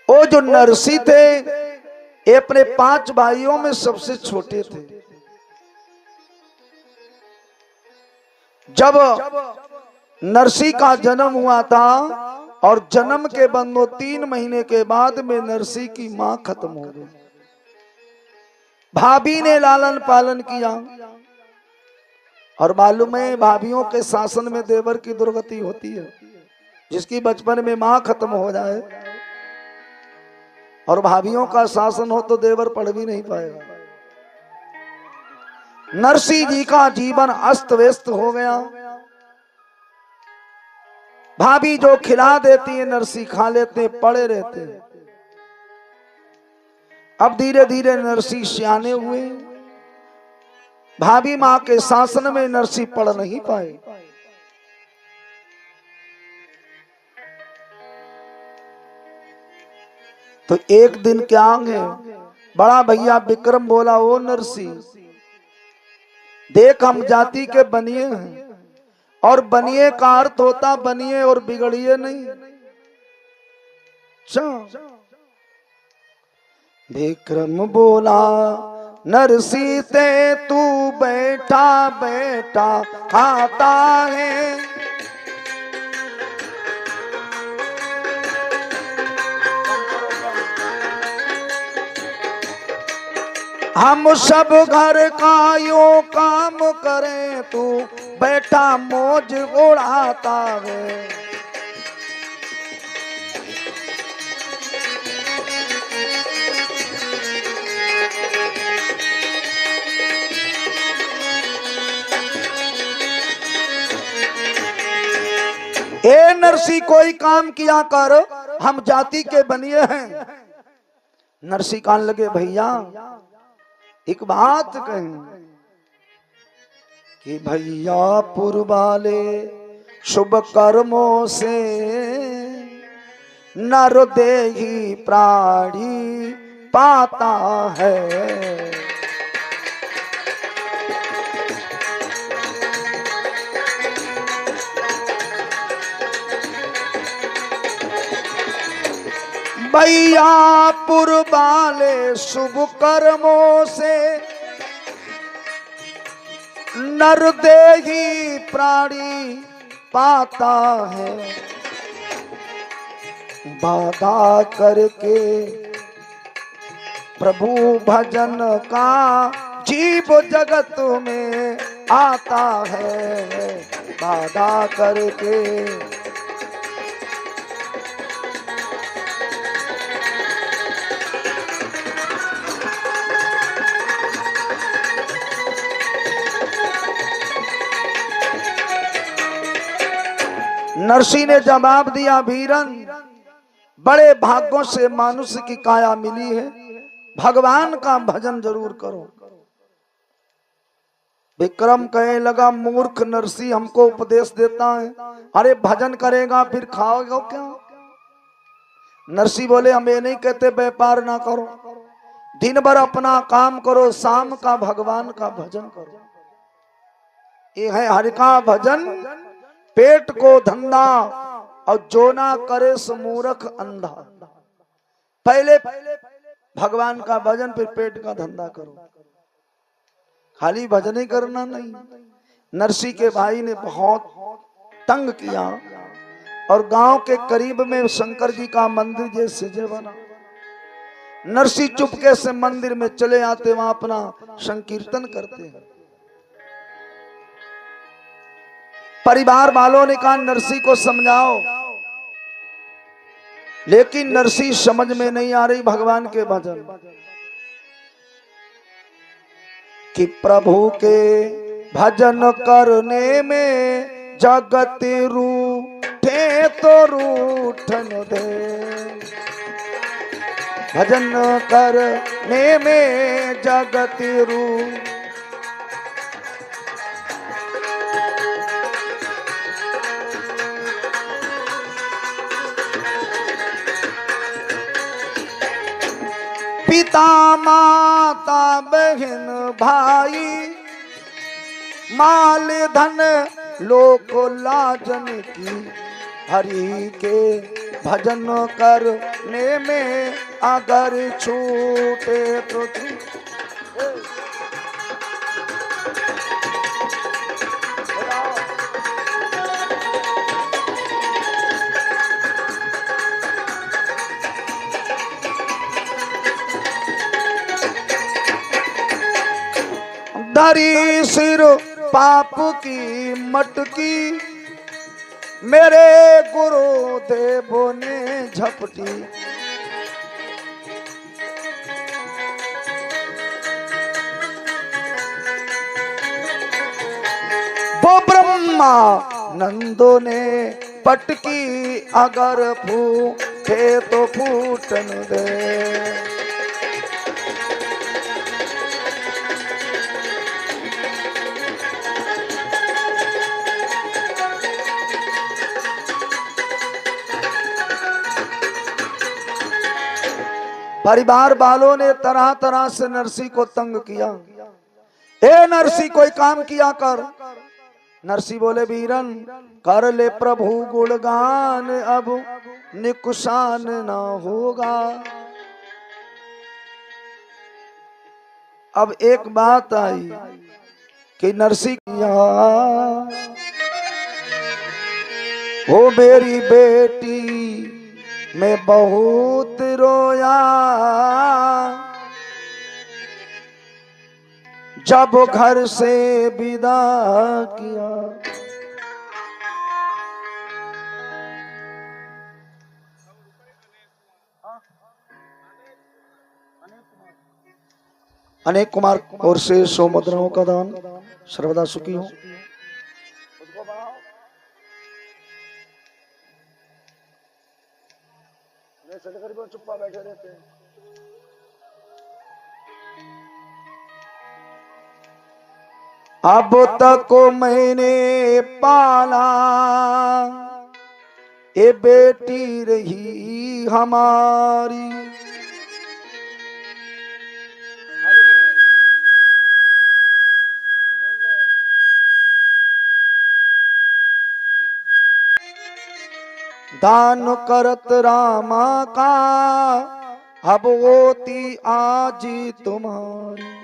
वो जो नरसी थे ये अपने 5 भाइयों में सबसे छोटे थे। जब नरसी का जन्म हुआ था और जन्म के बंदो 3 महीने के बाद में नरसी की मां खत्म हो गई। भाभी ने लालन पालन किया और मालूम है भाभियों के शासन में देवर की दुर्गति होती है। जिसकी बचपन में मां खत्म हो जाए और भाभियों का शासन हो तो देवर पढ़ भी नहीं पाएगा। नरसी जी का जीवन अस्त व्यस्त हो गया। भाभी जो खिला देती है नरसी खा लेते, पड़े रहते। अब धीरे धीरे नरसी सियाने हुए। भाभी मां के शासन में नरसी पढ़ नहीं पाए। तो एक दिन क्या है, बड़ा भैया विक्रम बोला, ओ नरसी देख हम जाति के बनिए हैं और बनिए का अर्थ होता बनिए और बिगड़िए नहीं। विक्रम बोला नरसी ते तू बैठा बैठा खाता है। हम सब घर का यो काम करें तू बैठा मौज उड़ाता है। ए नरसी कोई काम किया कर, हम जाति के बनिए हैं। नरसी कहने लगे भैया एक बात कहें कि भैया पुरवाले शुभ कर्मों से नर देही प्राणी पाता है। भैया पुरवाले शुभ कर्मों से नर देही प्राणी पाता है। बाधा करके प्रभु भजन का जीव जगत में आता है। बाधा करके नरसी ने जवाब दिया वीरन बड़े भाग्यों से मनुष्य की काया मिली है, भगवान का भजन जरूर करो। विक्रम कहने लगा मूर्ख नरसी हमको उपदेश देता है, अरे भजन करेगा फिर खाओगे क्या? नरसी बोले हम ये नहीं कहते व्यापार ना करो, दिन भर अपना काम करो, शाम का भगवान का भजन करो। ये है हरि का भजन, पेट को धंधा और जो ना करे सो मूर्ख अंधा। पहले भगवान का भजन फिर पेट का धंधा करो, खाली भजन ही करना नहीं। नरसी के भाई ने बहुत तंग किया और गांव के करीब में शंकर जी का मंदिर जैसे बना। नरसी चुपके से मंदिर में चले आते, वहां अपना संकीर्तन करते हैं। परिवार वालों ने कहा नरसी को समझाओ, लेकिन नरसी समझ में नहीं आ रही भगवान के भजन कि प्रभु के भजन करने में जगत रूठे तो रूठन दे। भजन करने में जगत रूठ पिता माता बहन भाई माल धन लोक लाजन की हरि के भजन करने में अगर छूटे तो धरी सिर पाप की मटकी मेरे गुरुदेव ने झपटी। वो ब्रह्मा नंदो ने पटकी अगर फूटे तो फूटन दे। परिवार वालों ने तरह तरह से नरसी को तंग किया। ए नरसी कोई काम किया कर। नरसी बोले वीरन कर ले प्रभु गुणगान अब नुकसान ना होगा। अब एक बात आई कि नरसी किया वो मेरी बेटी मैं बहुत रोया जब घर से विदा किया। अनेक कुमार और से 100 मुद्राओं का दान सर्वदा सुखी हो। चुप्पा बैठे रहते हैं। अब तक मैंने पाला ये बेटी रही हमारी। दान करत रामा का अब होती आज तुम्हारी।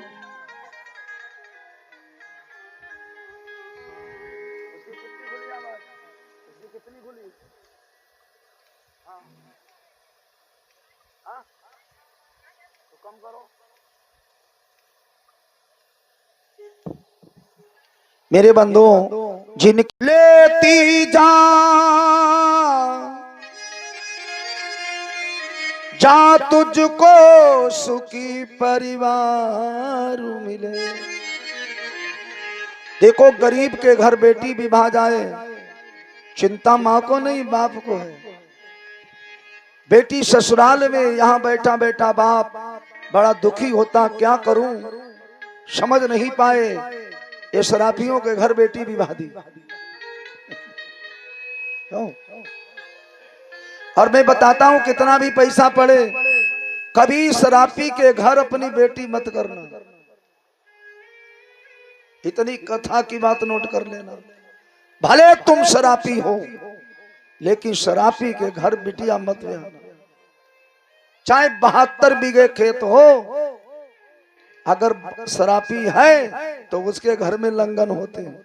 कम करो। मेरे बंधुओं जिनकी लेती जा तुझको सुखी परिवार मिले। देखो गरीब के घर बेटी विवाह जाए चिंता माँ को नहीं बाप को है। बेटी ससुराल में यहाँ बैठा बैठा बाप बड़ा दुखी होता क्या करूं समझ नहीं पाए। ये शराबियों के घर बेटी विवाह दी। और मैं बताता हूं कितना भी पैसा पड़े कभी शराबी के घर अपनी बेटी मत करना। इतनी कथा की बात नोट कर लेना। भले तुम शराबी हो लेकिन शराबी के घर बिटिया मत जाना। चाहे 72 बीघे खेत हो अगर शराबी है तो उसके घर में लंगन होते हैं।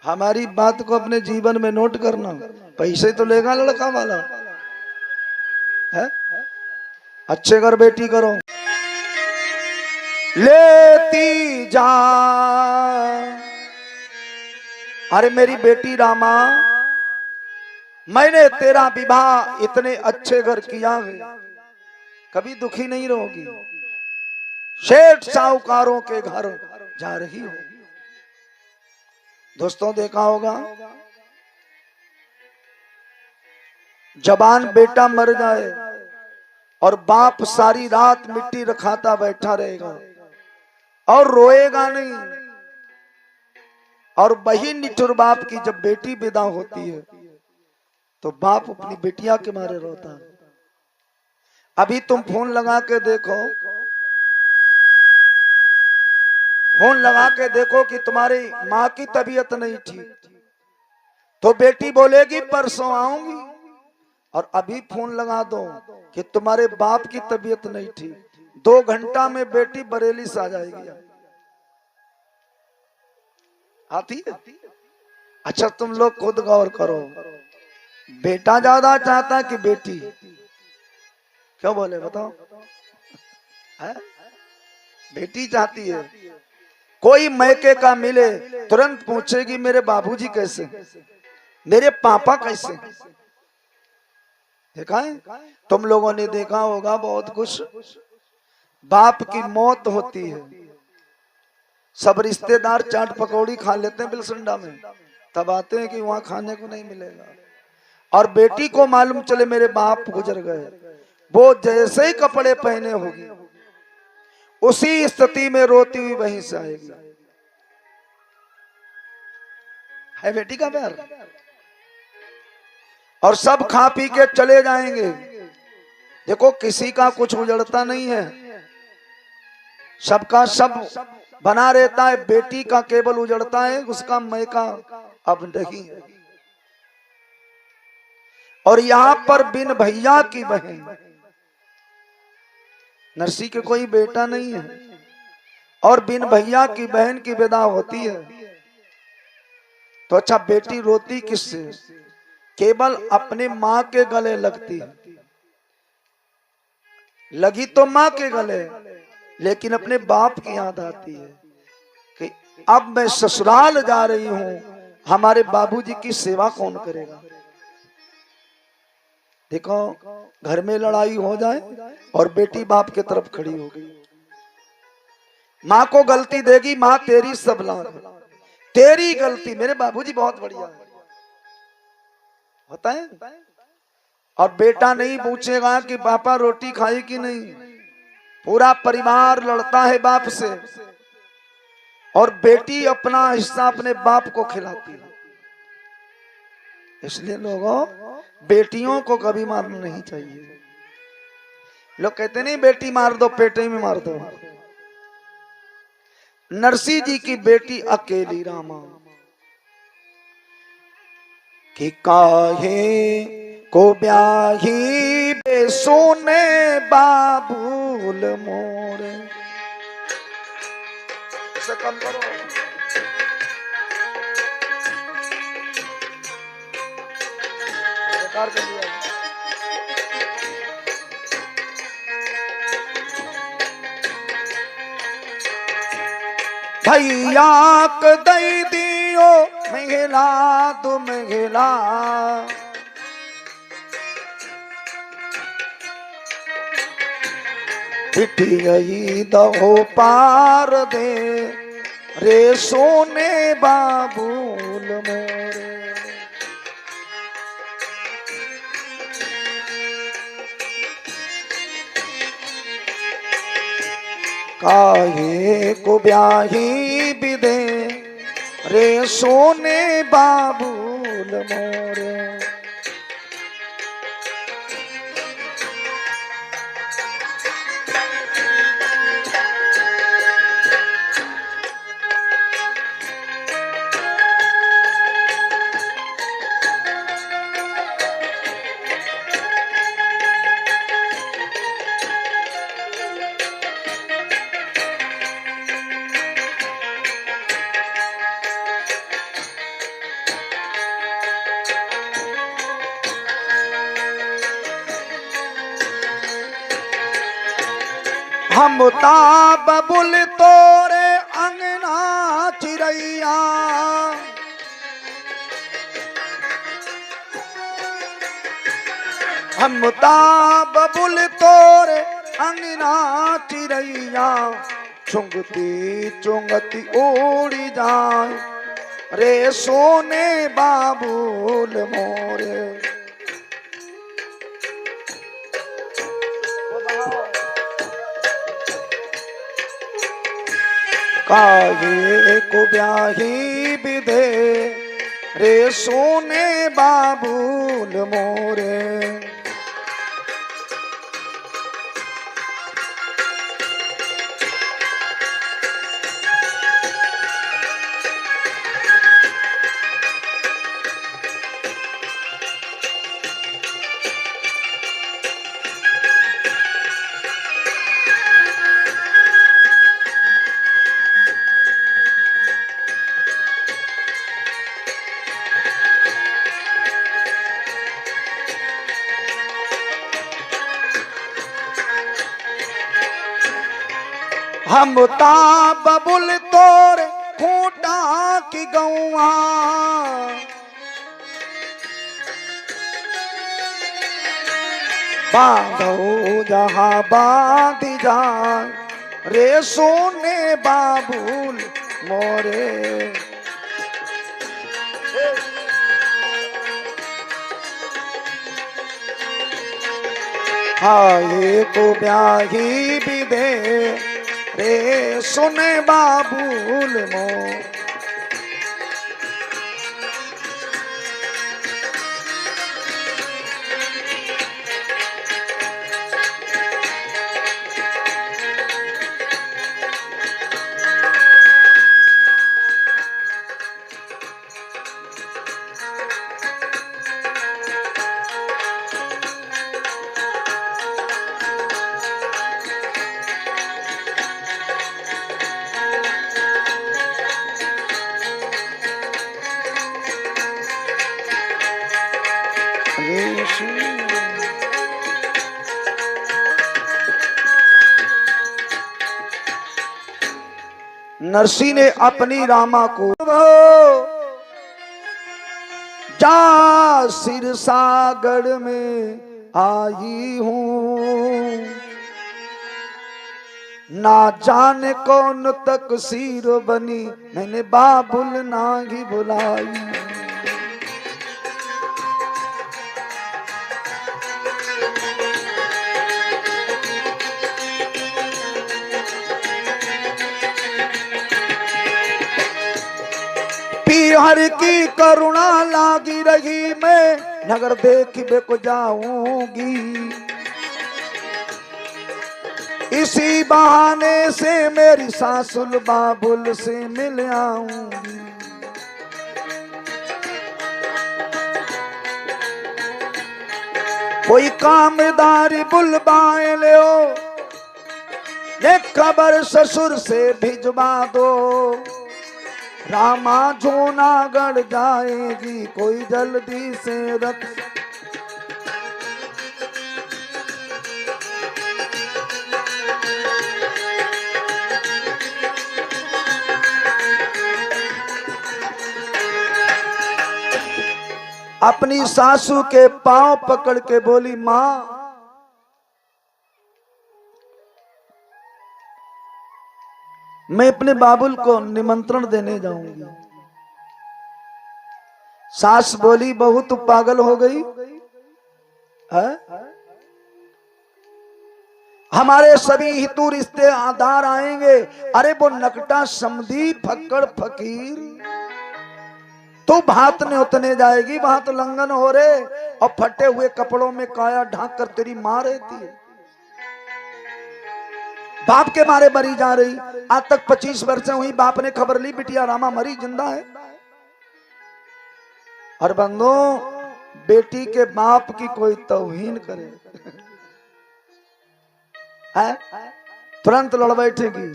हमारी बात को अपने जीवन में नोट करना। पैसे तो लेगा लड़का वाला है। अच्छे घर बेटी करो लेती जा। अरे मेरी बेटी रामा मैंने तेरा विवाह इतने अच्छे घर किया है कभी दुखी नहीं रहोगी। सेठ साहूकारों के घर जा रही हो। दोस्तों देखा होगा जवान बेटा मर जाए और बाप सारी रात मिट्टी रखाता बैठा रहेगा और रोएगा नहीं। और वही निठुर बाप की जब बेटी विदा होती है तो बाप अपनी बेटिया के मारे रोता है। अभी तुम फोन लगा के देखो फोन लगा के देखो कि तुम्हारी माँ की तबीयत नहीं ठीक, तो बेटी बोलेगी परसों आऊंगी। और अभी फोन लगा दो कि तुम्हारे बाप की तबीयत नहीं ठीक, 2 घंटा में बेटी बरेली से आ जाएगी। आती है? अच्छा तुम लोग खुद गौर करो, बेटा ज्यादा चाहता है कि बेटी? क्यों बोले बताओ? है? बेटी चाहती है। कोई मैके का मिले तुरंत पूछेगी मेरे बाबूजी कैसे, मेरे पापा कैसे। देखा है? तुम लोगों ने देखा होगा बहुत कुछ, बाप की मौत होती है, सब रिश्तेदार चाट पकौड़ी खा लेते हैं बिलसंडा में, तब आते हैं कि वहां खाने को नहीं मिलेगा। और बेटी को मालूम चले मेरे बाप गुजर गए, वो जैसे ही कपड़े पहने होगी उसी स्थिति में रोती हुई वहीं से आएगी। है बेटी का प्यार। और सब खा पी के चले जाएंगे। देखो किसी का कुछ उजड़ता नहीं है, सबका सब बना रहता है। बेटी का केवल उजड़ता है, उसका मैका अब नहीं है। और यहाँ पर बिन भैया की बहन, नरसी के कोई बेटा नहीं है, और बिन भैया की बहन की विदा होती है, तो अच्छा बेटी रोती किससे? केवल अपने माँ के गले लगती है। लगी तो माँ के गले, लेकिन अपने बाप की याद आती है कि अब मैं ससुराल जा रही हूँ, हमारे बाबूजी की सेवा कौन करेगा। देखो घर में लड़ाई हो जाए और बेटी बाप के तरफ खड़ी हो गई, माँ को गलती देगी, माँ तेरी सब लाग, तेरी गलती, मेरे बाबूजी बहुत बढ़िया है, होता है। और बेटा नहीं पूछेगा कि पापा रोटी खाई कि नहीं, पूरा परिवार लड़ता है बाप से, और बेटी अपना हिस्सा अपने बाप को खिलाती है। इसलिए लोगों, बेटियों को कभी मारना नहीं चाहिए। लोग कहते नहीं बेटी मार दो, पेटे में मार दो। नरसी जी की बेटी अकेली रामा कि काहे को ब्याही बे सोने बाबूल मोरे। इसे कम करो, बेकार कर दिया। भैया क दई दियो महिला तू महिला, पिटियई दहो पार दे रे सोने बाबूल मोरे। काहे को ब्याही बिदे रे सोने बाबूल मोरे। हम बबुल तोरे अंगना चिड़ैया, हम बबुल तोरे अंगना चिड़ैया, चुंगती चुंगती उड़ी जाए रे सोने बाबूल मोरे। काहे को ब्याही बिधे रे सोने बाबूल मोरे। हम ता बबुल तोर खूटा की गौआ बांधो जहाँ बांध जाए रे सोने बाबुल मोरे। हाय को ब्याही भी दे रे सुने बाबुल मोर। नरसी ने अपनी रामा को जा सिर सागर में आई हूँ ना जाने कौन तक सिर बनी मैंने बाबुल नागी बुलाई। हर की करुणा लागी रही मैं नगर देखिबे को जाऊंगी इसी बहाने से मेरी सासुल बाबुल से मिल आऊंगी। कोई कामदारी बुलवाए लो ये खबर ससुर से भिजवा दो रामा जूनागढ़ जाएगी कोई जल्दी से रख। अपनी सासू के पांव पकड़ के बोली माँ मैं अपने बाबुल को निमंत्रण देने जाऊंगी। सास बोली बहू तू पागल हो गई है? हमारे सभी हितू रिश्ते आधार आएंगे। अरे वो नकटा समधी फक्कड़ फकीर तो भात ने उतने जाएगी वहां तो लंगन हो रहे और फटे हुए कपड़ों में काया ढांक कर तेरी माँ रहती है। बाप के मारे मरी जा रही। आज तक 25 वर्ष हुई बाप ने खबर ली बिटिया रामा मरी जिंदा है। और बंदो बेटी के बाप की कोई तौहीन करे है तुरंत लड़ बैठेगी।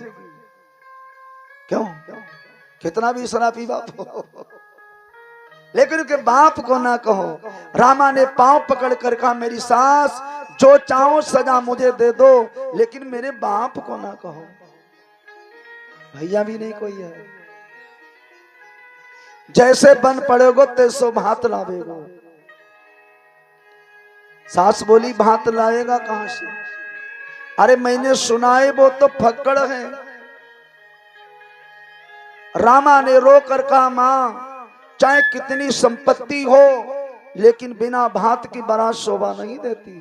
क्यों? कितना भी शराबी बाप हो लेकिन उनके बाप को ना कहो। रामा ने पांव पकड़ कर कहा मेरी सास जो चाहो सजा मुझे दे दो लेकिन मेरे बाप को ना कहो। भैया भी नहीं कोई है। जैसे बन पड़ेगो तैसो भात लावेगो। सास बोली भात लाएगा कहां से? अरे मैंने सुना है वो तो फक्कड़ है। रामा ने रो कर कहा मां चाहे कितनी संपत्ति हो लेकिन बिना भात की बारात शोभा नहीं देती।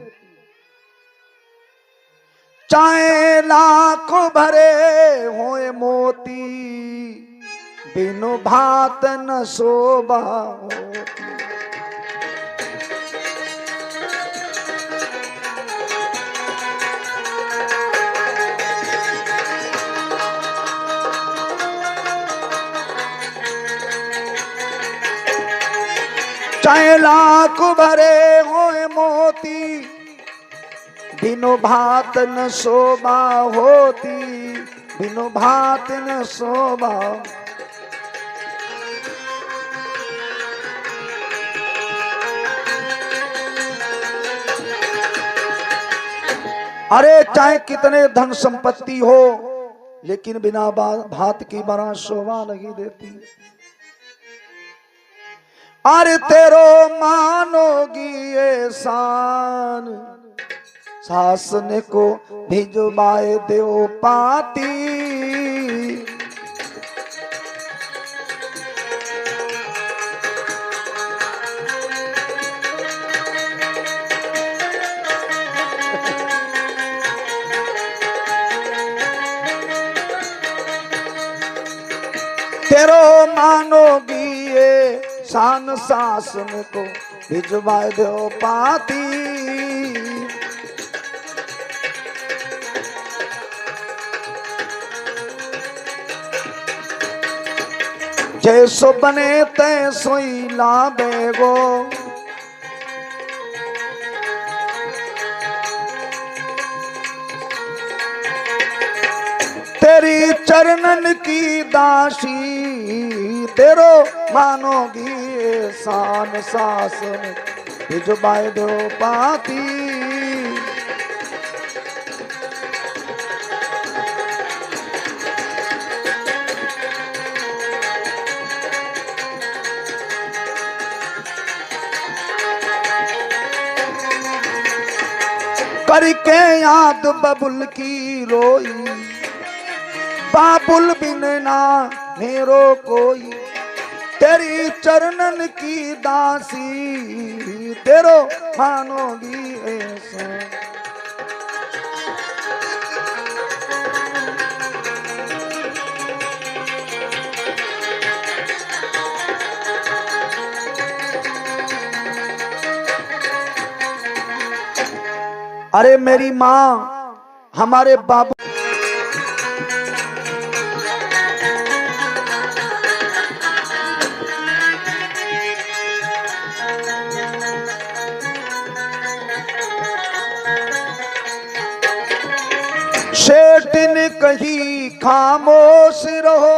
चाहे लाखों भरे होए मोती बिनु भात न शोभा होती। चाहे लाख भरे होए मोती बिनु भात न शोभा होती बिनु भात न शोभा। अरे चाहे कितने धन संपत्ति हो लेकिन बिना भात की बड़ा शोभा नहीं देती। अरे तेरो मानोगी ये शान, शासन को भिजवाए देव पाती। तेरो मानोगी ये शान, शासन को भिजवाए दो पाती। जैसो बने तैसो ही लावेगो, तेरी चरणन की दासी। तेरो मानोगी शान, शासन भिजवाए दो पाती। करके याद बबुल की रोई, बाबुल बिन ना मेरो कोई। तेरी चरणन की दासी, तेरो मानोगी ऐसा। अरे मेरी माँ हमारे बाबू सेठ ने कही खामोश रहो,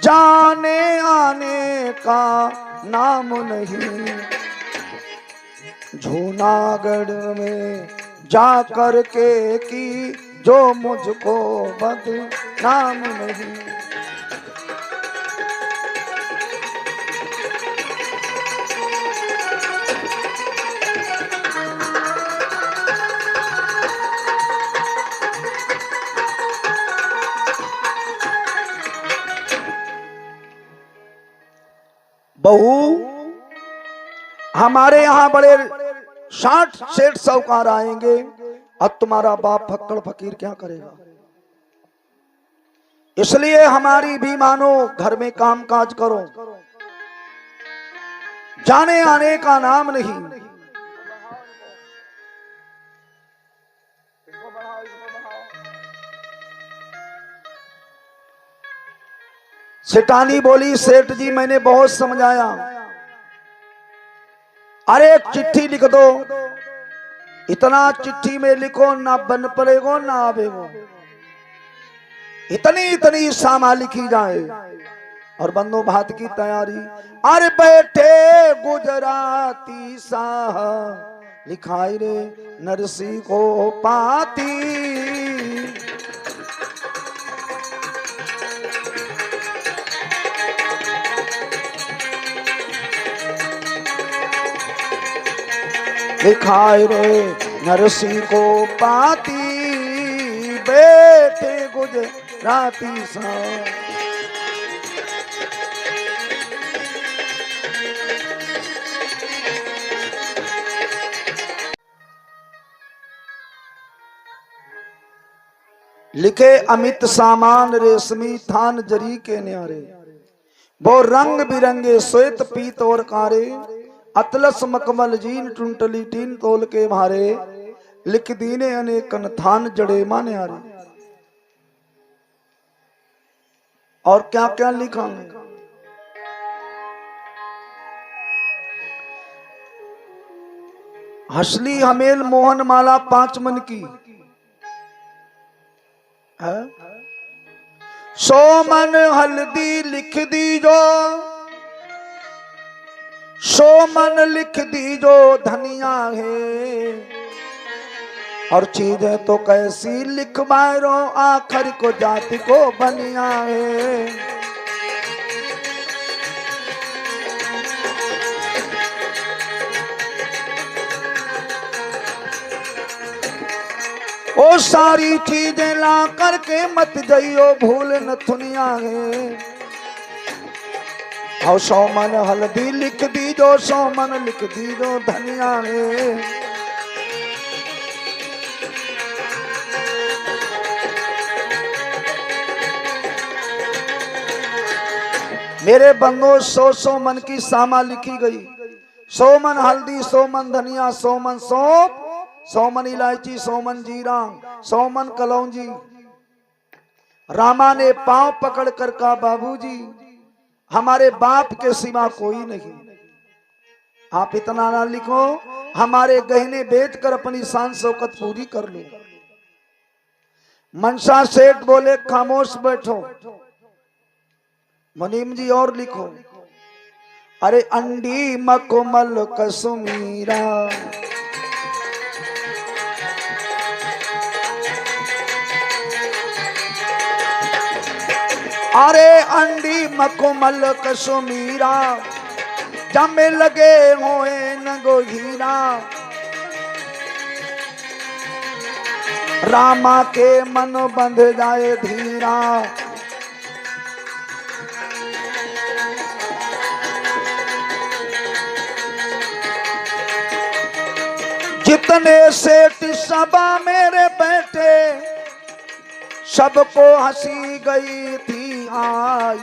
जाने आने का नाम नहीं। जूनागढ़ में जा कर के की जो मुझको बदनाम नहीं। बहू हमारे यहाँ बड़े 60 सेठ साहूकार आएंगे, अब तुम्हारा बाप फक्कड़ फकीर क्या करेगा। इसलिए हमारी भी मानो, घर में काम काज करो, जाने आने का नाम नहीं। सेठानी बोली, सेठ जी मैंने बहुत समझाया, अरे एक चिट्ठी लिख दो। इतना चिट्ठी में लिखो ना बन पड़ेगो ना आवेगो, इतनी इतनी सामा लिखी जाए और बंदो भात की तैयारी। अरे बैठे गुजराती साह, लिखाई रे नरसी को पाती। लिखाई रे नरसी को पाती, बैठे गुजराती सा। लिखे अमित सामान रेशमी थान जरी के न्यारे, वो रंग बिरंगे श्वेत पीत और कारे। अतलस मकमल जीन टुंटली टीन तोल के मारे, लिख दीने अनेकन थान जड़े माने आरे। और क्या क्या लिखा है, हसली हमेल मोहन माला 5 मन की है। 100 मन हल्दी लिख दी जो, 100 मन लिख दी जो धनिया है। और चीजें तो कैसी लिखवारो आखिर को जाति को बनिया है। ओ सारी चीजें ला करके मत जइयो भूल न थुनिया है। और 100 मन हल्दी लिख दी जो 100 मन लिख दी जो धनिया है। मेरे बंदो 100 मन की सामा लिखी गई। 100 मन हल्दी, 100 मन धनिया, 100 मन सौंफ, 100 मन इलायची, 100 मन जीरा, 100 मन कलौंजी। रामा ने पांव पकड़ कर कहा, बाबूजी हमारे बाप के सिवा कोई नहीं, आप इतना ना लिखो, हमारे गहने बेचकर अपनी शान शौकत पूरी कर लो। मनसा सेठ बोले, खामोश बैठो। मुनीम जी और लिखो। अरे अंडी मखमल कश्मीरा, अरे अंडी मखमल कश्मीरा, जमे लगे होए नगो हीरा। रामा के मन बंध जाए धीरा। जितने सेठ सभा मेरे बैठे, सबको हंसी गई थी आई।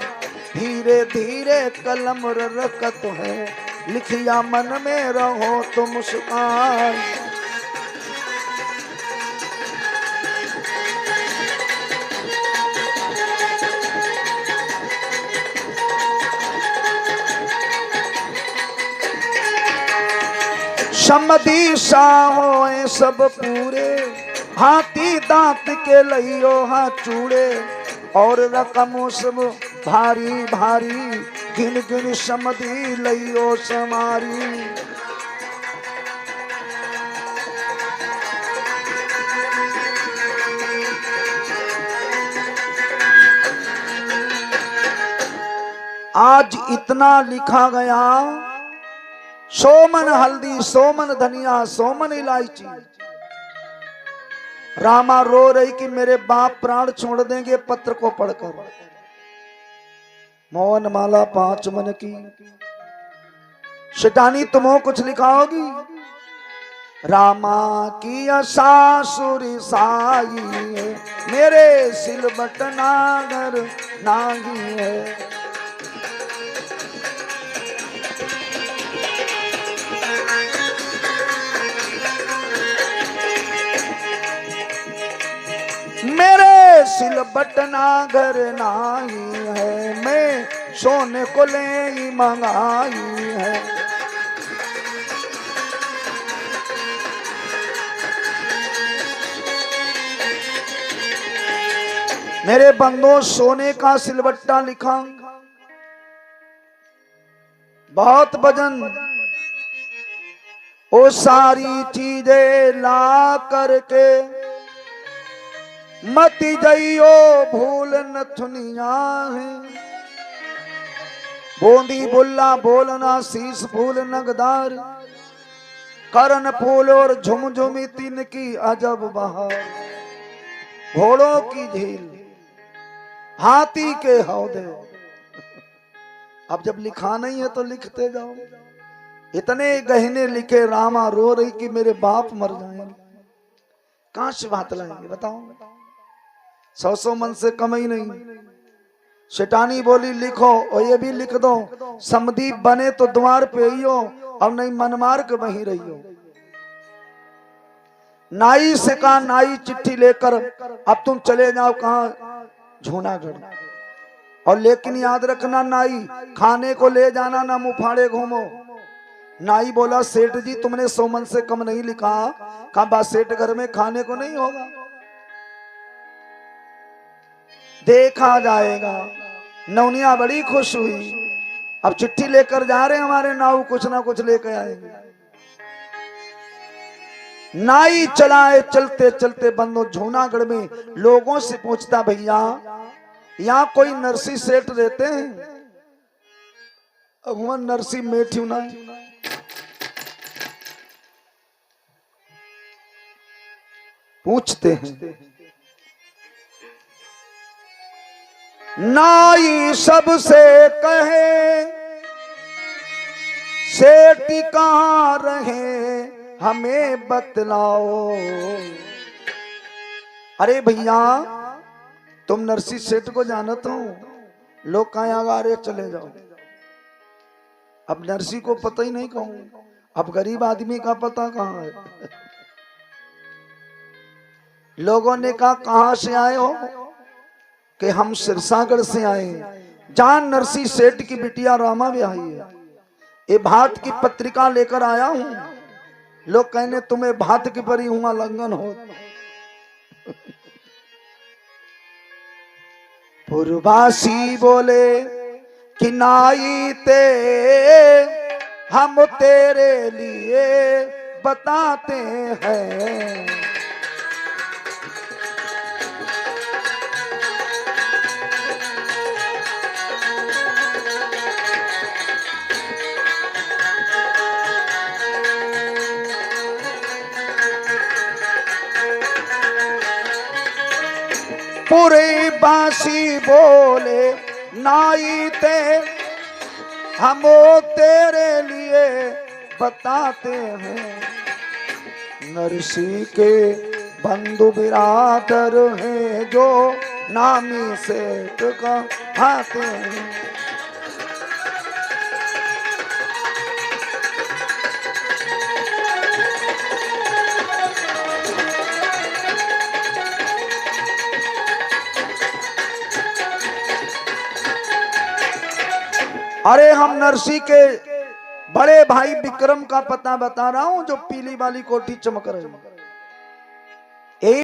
धीरे धीरे कलम रकत है, लिखिया मन में रहो तुम मुस्कान। समधी साहों सब पूरे, हाथी दांत के लइयो हाथ चूड़े। और रकम सब भारी भारी, गिन गिन समधी लइयो समारी। आज इतना लिखा गया। 100 मन हल्दी, 100 मन धनिया, 100 मन इलायची। रामा रो रही कि मेरे बाप प्राण छोड़ देंगे पत्र को पढ़कर। मोहन माला 5 मन की। शिटानी तुम कुछ लिखाओगी? रामा की सासुरी साई है, मेरे सिलबट नागर नागी है। मेरे सिलबट नागर नाही है, मैं सोने को ले मंगाई है। मेरे बंदो सोने का सिलबट्टा लिखा, बहुत वजन। वो सारी चीजें ला करके मत जइयो भूल न थुनिया है। बोंदी बुल्ला बोलना, शीश फूल नगदार, करण फूल और झुमझुमी तीन की अजब बहार। घोड़ों की झील, हाथी के हौदे। अब जब लिखा नहीं है तो लिखते जाओ। इतने गहने लिखे। रामा रो रही कि मेरे बाप मर जाएंगे, कहां से बात लाएंगे बताओ। 100 मन से कम ही नहीं। शिटानी बोली लिखो, और ये भी लिख दो, समधी बने तो द्वार पे ही हो, अब नहीं मनमार के वहीं रही हो। नाई से कहा, नाई चिट्ठी लेकर अब तुम चले जाओ कहा, जूनागढ़। और लेकिन याद रखना नाई, खाने को ले जाना ना मुंह फाड़े घूमो। नाई बोला सेठ जी तुमने 100 मन से कम नहीं लिखा। कहा बात सेठ घर में खाने को नहीं होगा, देखा जाएगा। नौनिया बड़ी खुश हुई। अब चिट्ठी लेकर जा रहे हमारे नाऊ, कुछ ना कुछ लेकर आएंगे। नाई चलाए चलते चलते बंदो जूनागढ़ में लोगों से पूछता, भैया यहाँ कोई नरसी सेठ रहते हैं? अब नरसी मेठी ना पूछते हैं। नाई सबसे कहे सेठी कहाँ रहे हमें बतलाओ। अरे भैया तुम नरसी सेठ को जानत हो? लोग कहाँ आ रहे, चले जाओ। अब नरसी को पता ही नहीं कहूं, अब गरीब आदमी का पता कहाँ है। लोगों ने कहा कहां से आए हो? कि हम सिरसागढ़ से आए हैं, जान नरसी सेठ की बिटिया रामा ब्याही है, ये भात की पत्रिका लेकर आया हूं। लोग कहने तुम्हें भात की परी हुआ लंगन हो। पूर्वासी बोले कि नाई ते हम तेरे लिए बताते हैं। पूरे बासी बोले नाई ते हम तेरे लिए बताते हैं। नरसी के बंधु बिरादर हैं जो नामी सेठ कहते हैं। अरे हम नरसी के बड़े भाई विक्रम का पता बता रहा हूं, जो पीली वाली कोठी चमक रही है।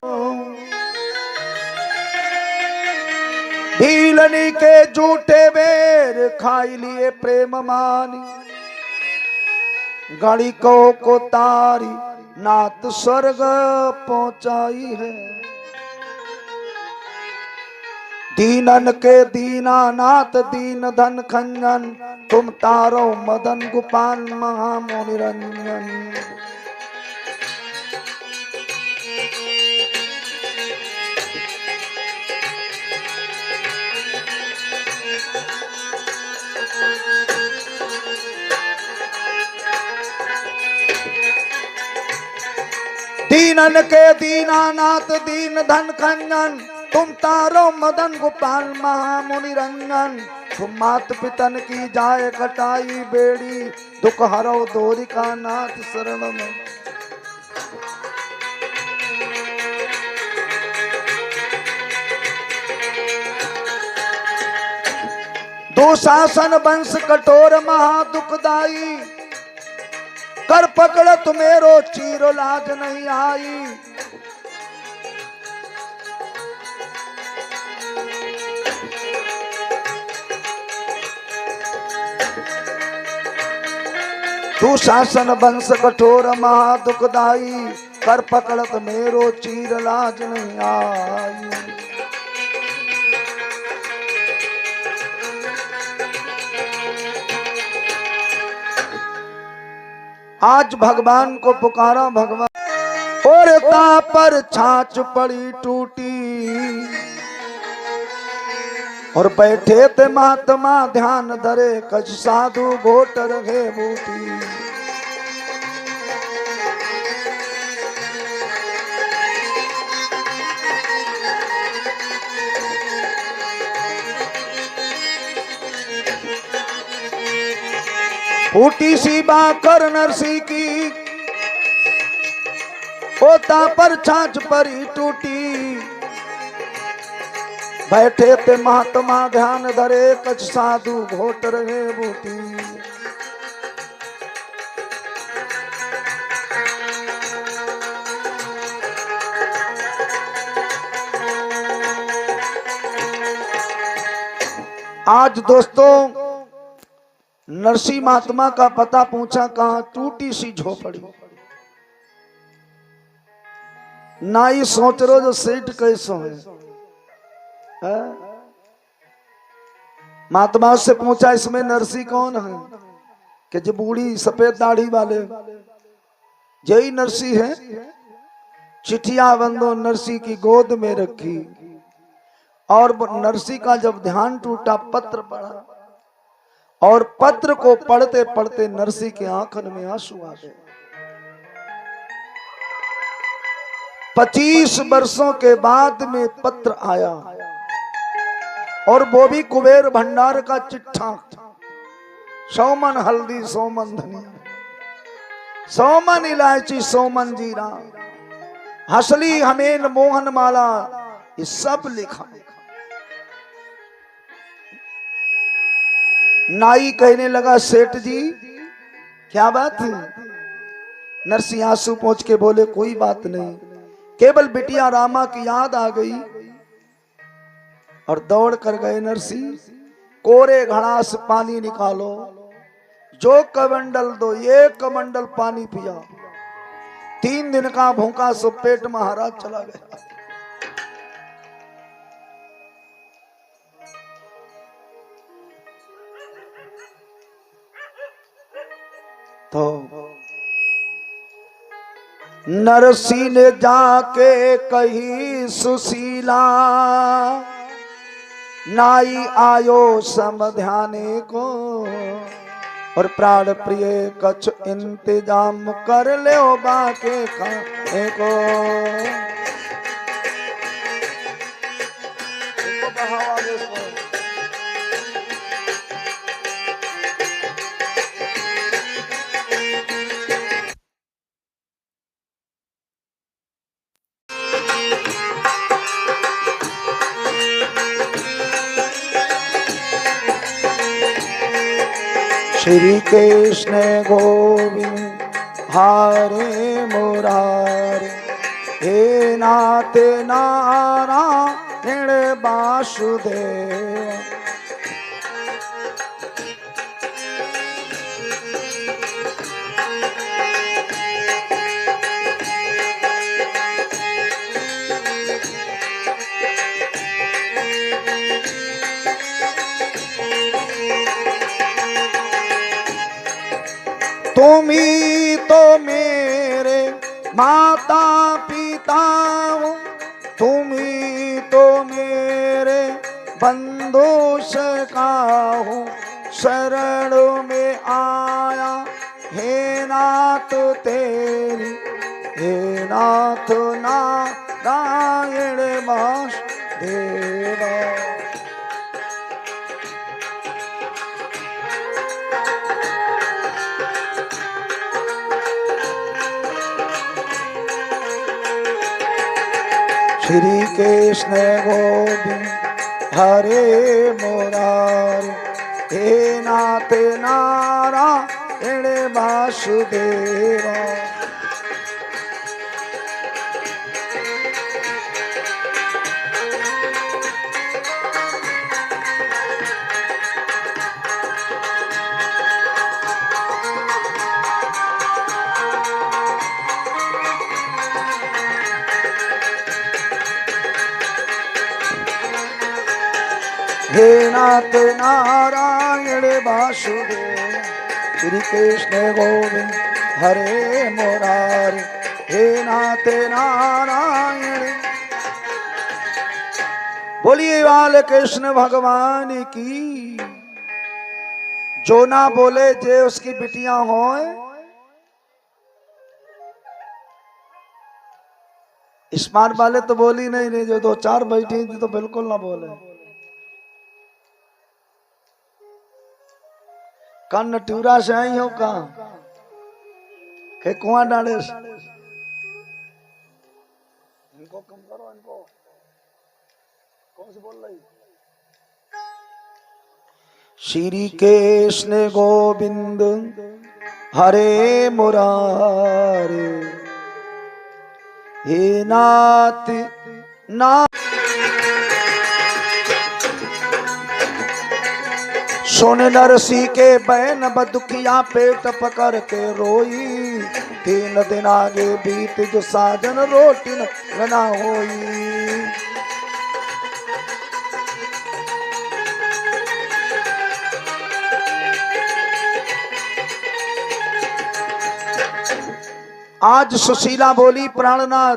भीलनी के झूठे बेर खाई लिए प्रेम मानी, गाड़ी को तारी नात स्वर्ग पहुंचाई है। दीनन के दीनानाथ दीन धन खंजन, तुम तारो मदन गोपाल महामुनि रंजन। दीनन के दीनानाथ दीन धन खंजन, तुम तारो मदन गोपाल महामुनि रंजन। तुम मात पितन की जाए कटाई बेड़ी, दुख हरो द्वारिका नाथ शरण में। दुशासन वंश कठोर महा दुखदाई, कर पकड़ तुम्हेरो चीरो लाज नहीं आई। दुशासन वंश कठोर महा दुखदाई, कर पकड़त मेरो चीर लाज नहीं आई। आज भगवान को पुकारा भगवान, और का पर छाछ पड़ी टूटी, और बैठे थे महात्मा ध्यान धरे, कछ साधु घोट रखे बूटी। फूटी सी बाकर नरसी की, ओता पर छाछ परी टूटी, बैठे थे महात्मा ध्यान धरे, कछ साधु घोट रहे बूटी। आज दोस्तों नरसी महात्मा का पता पूछा, कहा टूटी सी झोपड़ी। ना ही सोच रो जो सेठ कैसो है? महात्मा से पूछा इसमें नरसी कौन है? कि जो बूढ़ी सफेद दाढ़ी वाले यही नरसी है। चिट्ठिया बंदो नरसी की गोद में रखी और नरसी का जब ध्यान टूटा पत्र पढ़ा और पत्र को पढ़ते पढ़ते नरसी के आंखन में आंसू आ गए। 25 वर्षों के बाद में पत्र आया और वो भी कुबेर भंडार का चिट्ठा। 100 मन हल्दी, 100 मन धनिया, 100 मन इलायची, 100 मन जीरा, हसली हमेल मोहन माला, ये सब लिखा। नाई कहने लगा सेठ जी क्या बात है? नरसी आंसू पहुंच के बोले कोई बात नहीं, केवल बिटिया रामा की याद आ गई। और दौड़ कर गए नरसी, कोरे घड़ा से पानी निकालो, जो कमंडल दो, ये कमंडल पानी पिया। 3 दिन का भूखा सो पेट महाराज चला गया। तो नरसी ने जाके कही सुशीला, नाई आयो समध्याने को, और प्राण प्रिय कछ इंतजाम कर ले बाके खाने को। श्री कृष्ण गोविंद हरे मुरारे, हे नाथ नारायण वासुदेव। तुम ही तो मेरे माता पिता हो, तुम ही तो मेरे बंधु सखा हो, शरण में आया हे नाथ तेरी, हे नाथ नारायण वासुदेवा। श्री कृष्ण गोविंद हरे मुरारे, हे नाथ नारायण वासुदेवा। हे नाथ नारायण वासुदेव, श्री कृष्ण गोविंद हरे मुरारे, हे नाथ नारायण। बोलिए बाल कृष्ण भगवान की। जो ना बोले जे उसकी बिटियां होए, इस बार वाले तो बोली नहीं, जो 2-4 बैठी थी तो बिल्कुल ना बोले। कन्न टूरा से आई हो का के कुआं डाले। इनको कम करो, इनको कौन से बोल रही। श्री कृष्ण गोविंद हरे मुरारे, हे नाथ ना। सुन नरसी के बैन बदुखिया पेट पकड़ के रोई, 3 दिन आगे बीत जो साजन रोटी न ना होई। आज सुशीला बोली, प्राणनाथ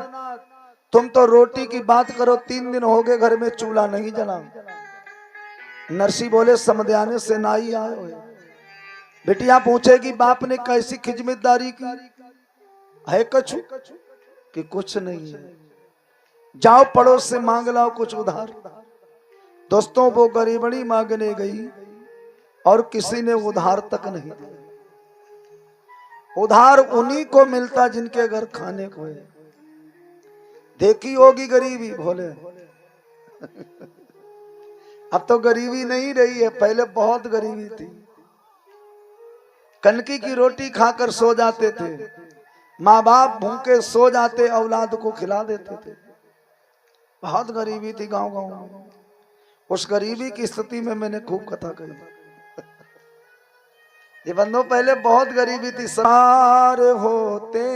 तुम तो रोटी की बात करो, 3 दिन हो गए घर में चूल्हा नहीं जला। नरसी बोले, समध्याने से नाई आए हुए। बिटिया पूछेगी बाप ने कैसी खिजमतदारी की है, कछु कि कुछ नहीं है, जाओ पड़ोस से मांग लाओ कुछ उधार। दोस्तों वो गरीबड़ी मांगने गई और किसी ने उधार तक नहीं दिया। उधार उन्हीं को मिलता जिनके घर खाने को है। देखी होगी गरीबी, भोले अब तो गरीबी नहीं रही है, पहले बहुत गरीबी थी। कनकी की रोटी खाकर सो जाते थे, माँ बाप भूखे सो जाते, औलाद को खिला देते थे। बहुत गरीबी थी गांव गांव में। उस गरीबी की स्थिति में मैंने खूब कथा कही। ये बंदों पहले बहुत गरीबी थी। सार होते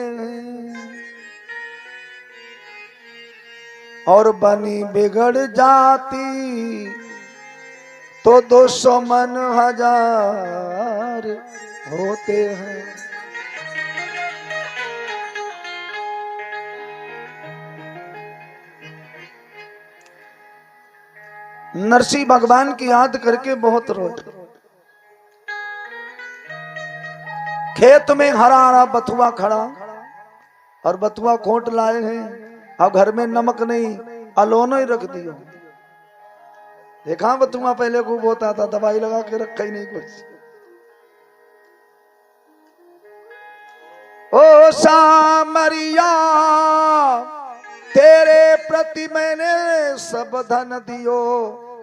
और बनी बिगड़ जाती तो 200 मन 1000 होते हैं। नरसिंह भगवान की याद करके बहुत रोए। खेत में हरा हरा बथुआ खड़ा और बथुआ खोट लाए हैं, अब घर में नमक नहीं, अलोनो ही रख दियो। देखा बथुआ पहले खूब होता था, दवाई लगा के रखा ही नहीं कुछ। ओ सामरिया तेरे प्रति मैंने सब धन दियो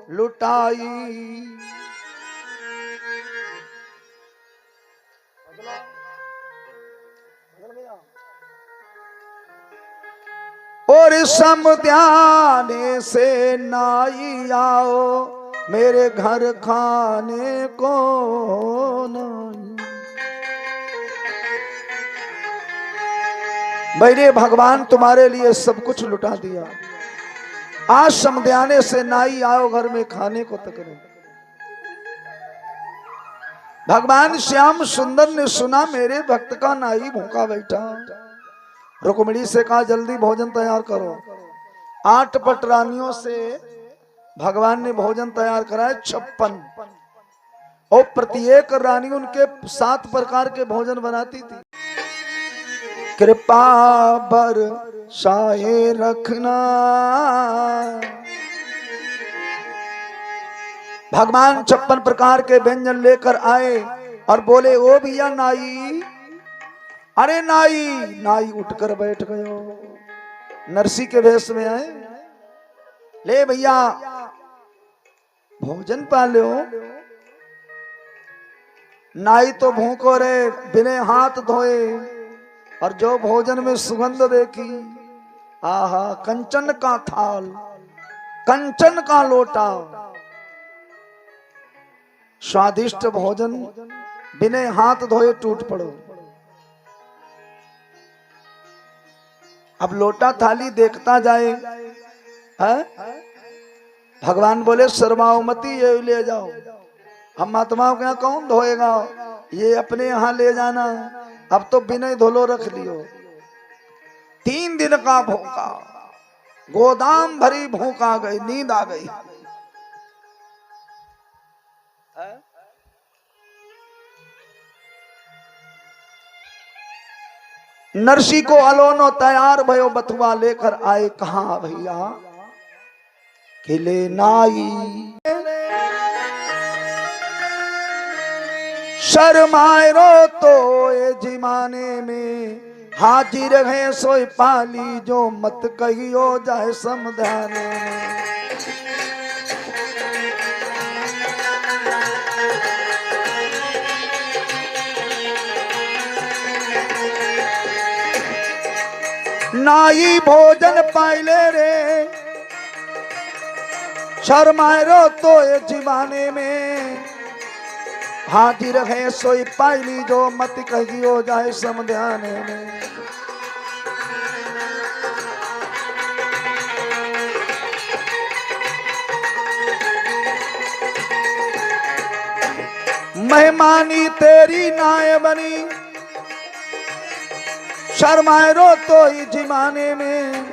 लुटाई। और समध्याने से नाई आओ, मेरे घर खाने को नहीं। मैंने भगवान तुम्हारे लिए सब कुछ लुटा दिया, आज समध्याने से नाई आओ, घर में खाने को तक नहीं। भगवान श्याम सुंदर ने सुना मेरे भक्त का नाई भूखा बैठा। रुक्मिणी से कहा जल्दी भोजन तैयार करो। 8 पटरानियों से भगवान ने भोजन तैयार कराए, 56, और प्रत्येक रानी उनके 7 प्रकार के भोजन बनाती थी। कृपा बरसाए रखना। भगवान 56 प्रकार के व्यंजन लेकर आए और बोले, ओ भैया नाई, अरे नाई। नाई उठकर बैठ गयो, नरसी के भेष में आए। ले भैया भोजन पा लो। नाई तो भूखो रहे, बिना हाथ धोए, और जो भोजन में सुगंध देखी, आहा, कंचन का थाल, कंचन का लोटा, स्वादिष्ट भोजन, बिना हाथ धोए टूट पड़ो। अब लोटा थाली देखता जाए, है? भगवान बोले शर्माओ मती, ये ले जाओ। हम महात्माओं के यहाँ कौन धोएगा, ये अपने यहाँ ले जाना। अब तो बिना धोलो रख लियो। 3 दिन का भूखा, गोदाम भरी भूख आ गई, नींद आ गई। नरसी को अलोनो तैयार भयो, बथुआ लेकर आए। कहा भैया किले नाई, शर्माए तो ये जिमाने में हाजिर है सोई पाली, जो मत कहियो जाए समध्याने में। नाई भोजन पाइले रे, शर्माए तो ये जीवाने में हाजिर है सोई पाइली, जो मत कहियो जाए समध्याने में। मेहमानी तेरी नाय बनी, शर्माए रो तो ही जिमाने में,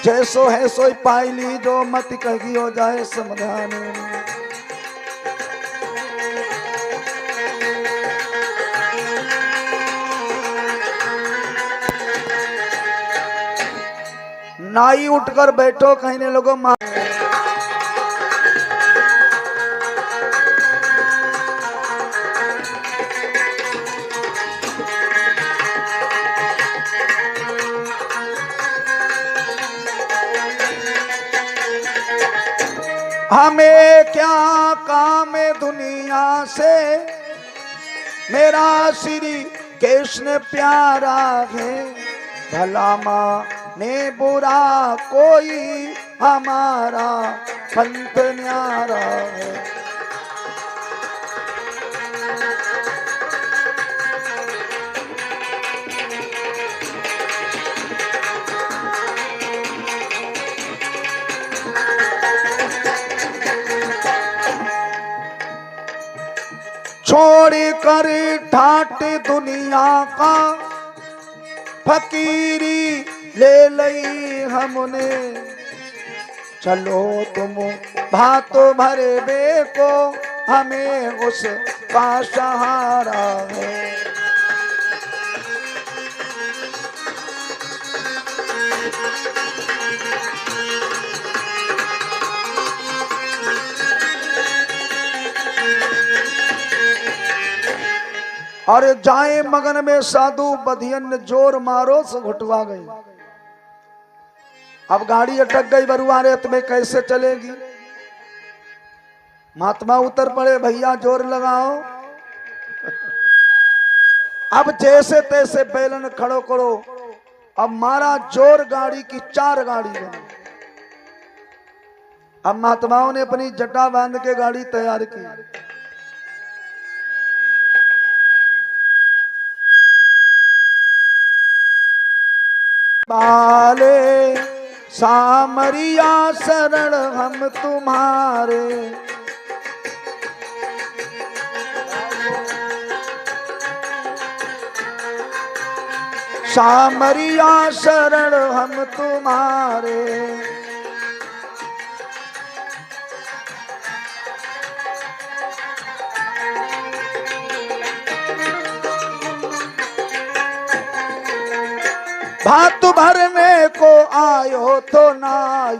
जैसो है सोई पाइली जो मत कही हो जाए समझाने में। नाई उठकर बैठो कहने लोगों माँ, हमें क्या काम है दुनिया से, मेरा श्री कृष्ण प्यारा है, भला माँ ने बुरा कोई हमारा पंथ न्यारा है। छोड़ कर ठाट दुनिया का फकीरी ले लई हमने, चलो तुम भातो भरे बेको हमें उसका सहारा है। और जाए मगन में साधु बधियन ने जोर मारो से घुटवा गई। अब गाड़ी अटक गई बरुआ रेत में, कैसे चलेगी? महात्मा उतर पड़े, भैया जोर लगाओ। अब जैसे तैसे बैलन खड़ो करो, अब मारा जोर, गाड़ी की 4 गाड़ी बनी। अब महात्माओं ने अपनी जटा बांध के गाड़ी तैयार की। बाले सामरिया शरण हम तुम्हारे, सामरिया शरण हम तुम्हारे, भात भरने को आयो तो नाई,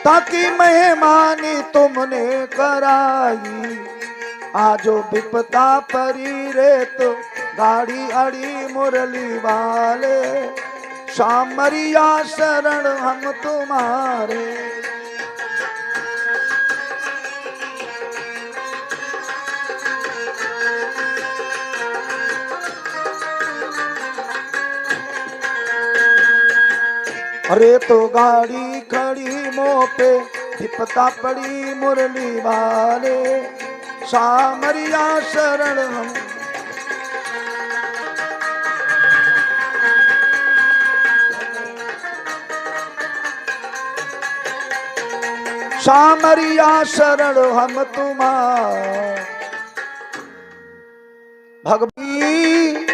ताकि मेहमानी तुमने कराई, आजो विपदा परी रे तो गाड़ी अड़ी मुरली वाले, सामरिया शरण हम तुम्हारे। अरे तो गाड़ी खड़ी मोह पे, विपदा पड़ी मुरली वाले, सामरिया शरण हम। सामरिया शरण हम तुम्हारे। भगवी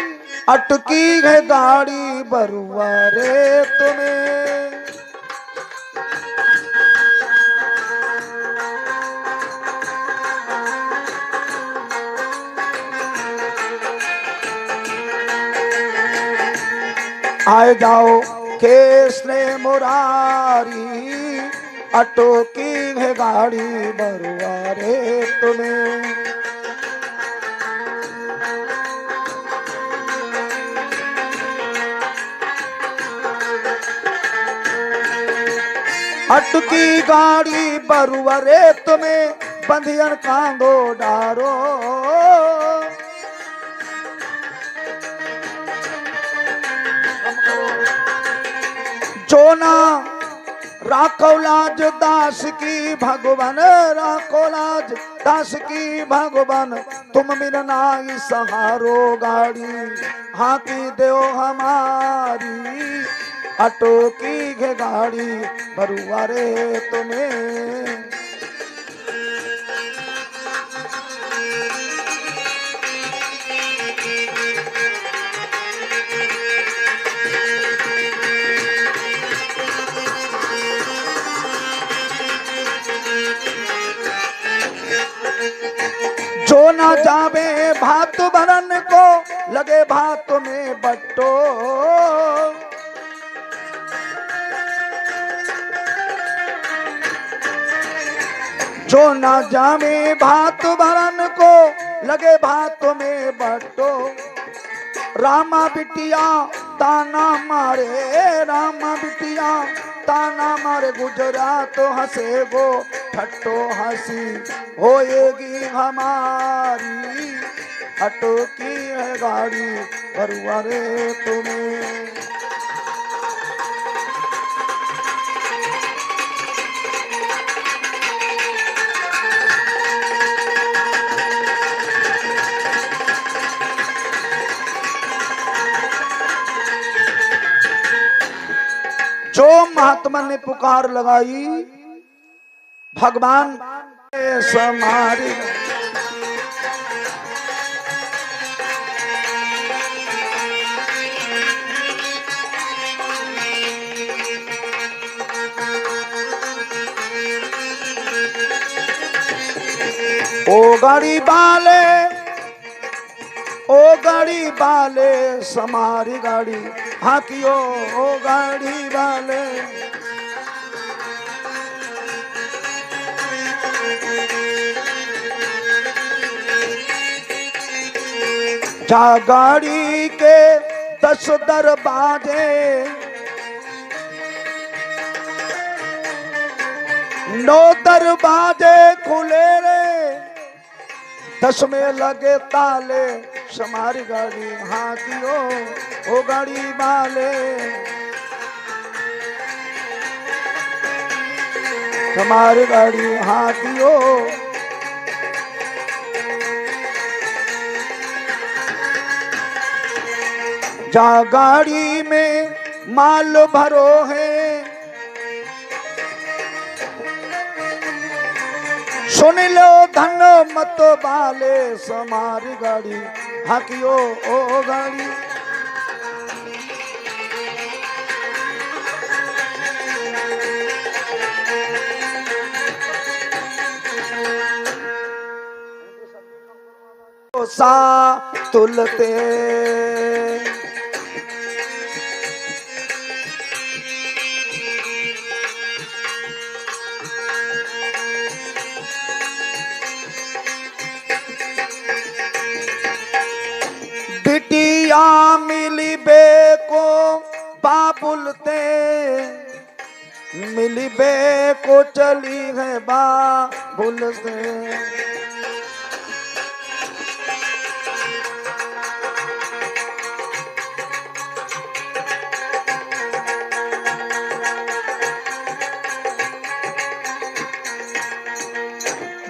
अटकी है गाड़ी बरुआ रे तुम्हें, आए जाओ कृष्ण मुरारी, अटकी है गाड़ी बरुआ रे तुम्हें। अटकी गाड़ी बरुआ रे तुम्हें, बंधियन कांदो डारो, जो ना राखो लाज दास की भगवान, राखो लाज दास की भगवान, तुम बिन नाई सहारो गाड़ी, हाँ की दो हमारी, ऑटो की घे गाड़ी बरुआ रे तुम्हें। जो ना जावे भात भरन को लगे भात में बट्टो। जो ना जावे भात भरन को लगे भात में बट्टो। रामा बिटिया ताना मारे, रामा बिटिया ताना मारे, गुजरात हंसे गो ठट्टो हंसी होएगी हमारी, ऑटो की है गाड़ी बरुआ रे तुम्हें। जो महात्मा ने पुकार लगाई भगवान समारी। ओ गाड़ी बाले, ओ गाड़ी बाले समारी गाड़ी हाकियो, ओ गाड़ी वाले। जा गाड़ी के 10 दरवाजे, 9 दरवाजे खुले रे, 10 में लगे ताले समारी गाड़ी हाकियो, ओ गाड़ी वाले। समारी गाड़ी हाकियो, जा गाड़ी में माल भरो है, सुन लो धन मत वाले समारी गाड़ी हाकियो, ओ गाड़ी। सा तुलते बिटिया मिली बे को बाबुलते, मिली बे को चली है बाबुल से।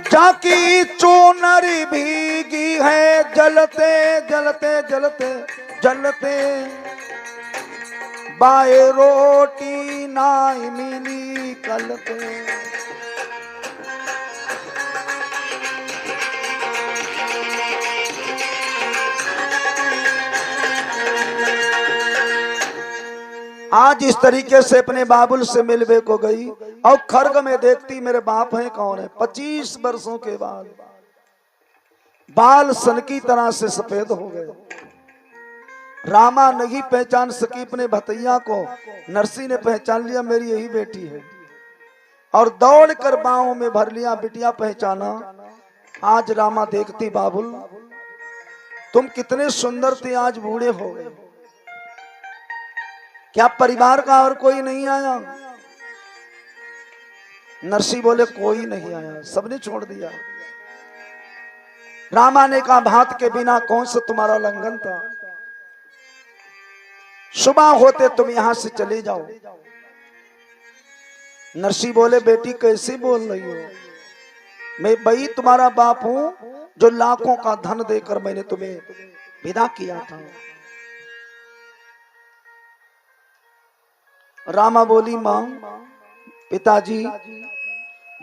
जाकी चूनरी भीगी है जलते जलते जलते जलते, बाए रोटी नाई मिली कलते। आज इस तरीके से अपने बाबुल से मिलवे को गई और खर्ग में देखती मेरे बाप हैं कौन है। 25 वर्षों के बाद बाल सन की तरह से सफेद हो गए। रामा नहीं पहचान सकी अपने भतैया को, नरसी ने पहचान लिया मेरी यही बेटी है और दौड़ कर बाहों में भर लिया। बिटिया पहचाना। आज रामा देखती बाबुल तुम कितने सुंदर थे, आज बूढ़े हो गए, क्या परिवार का और कोई नहीं आया? नरसी बोले कोई नहीं आया, सबने छोड़ दिया। रामा ने कहा भात के बिना कौन सा तुम्हारा लंघन था, सुबह होते तुम यहां से चले जाओ। नरसी बोले बेटी कैसे बोल रही हो, मैं भाई तुम्हारा बाप हूं जो लाखों का धन देकर मैंने तुम्हें विदा किया था। रामा बोली, मां पिताजी,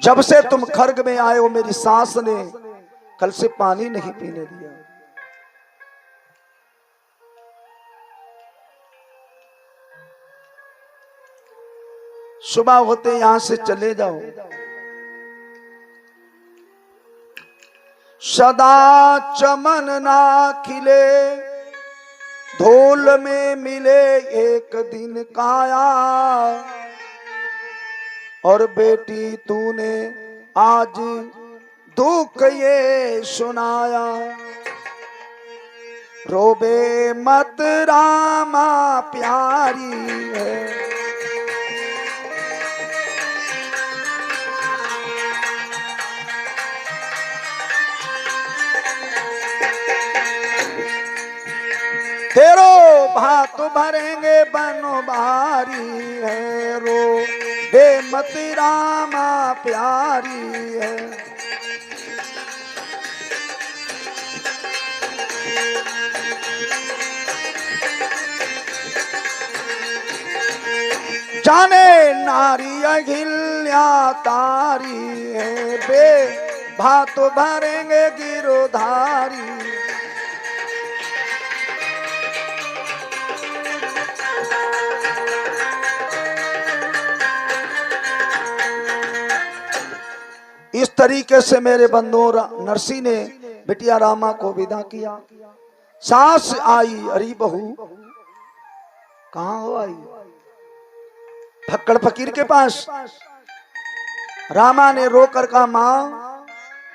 जब से तुम खर्ग में आए हो मेरी सास ने कल से पानी नहीं पीने दिया। सुबह होते यहां से चले जाओ। सदा चमन ना खिले, धूल में मिले एक दिन काया, और बेटी तूने आज दुख ये सुनाया। रोबे मत रामा प्यारी है, तेरो भात भरेंगे बनो बारी है। रो बे मत रामा प्यारी है। जाने नारी अहिल्या तारी है, बे भात भरेंगे गिरोधारी। इस तरीके से मेरे बंधुओं नरसी ने बिटिया रामा को विदा किया। सास आई, अरे बहू कहां हो आई? फक्कड़ फकीर के पास। रामा ने रोकर कहा, मां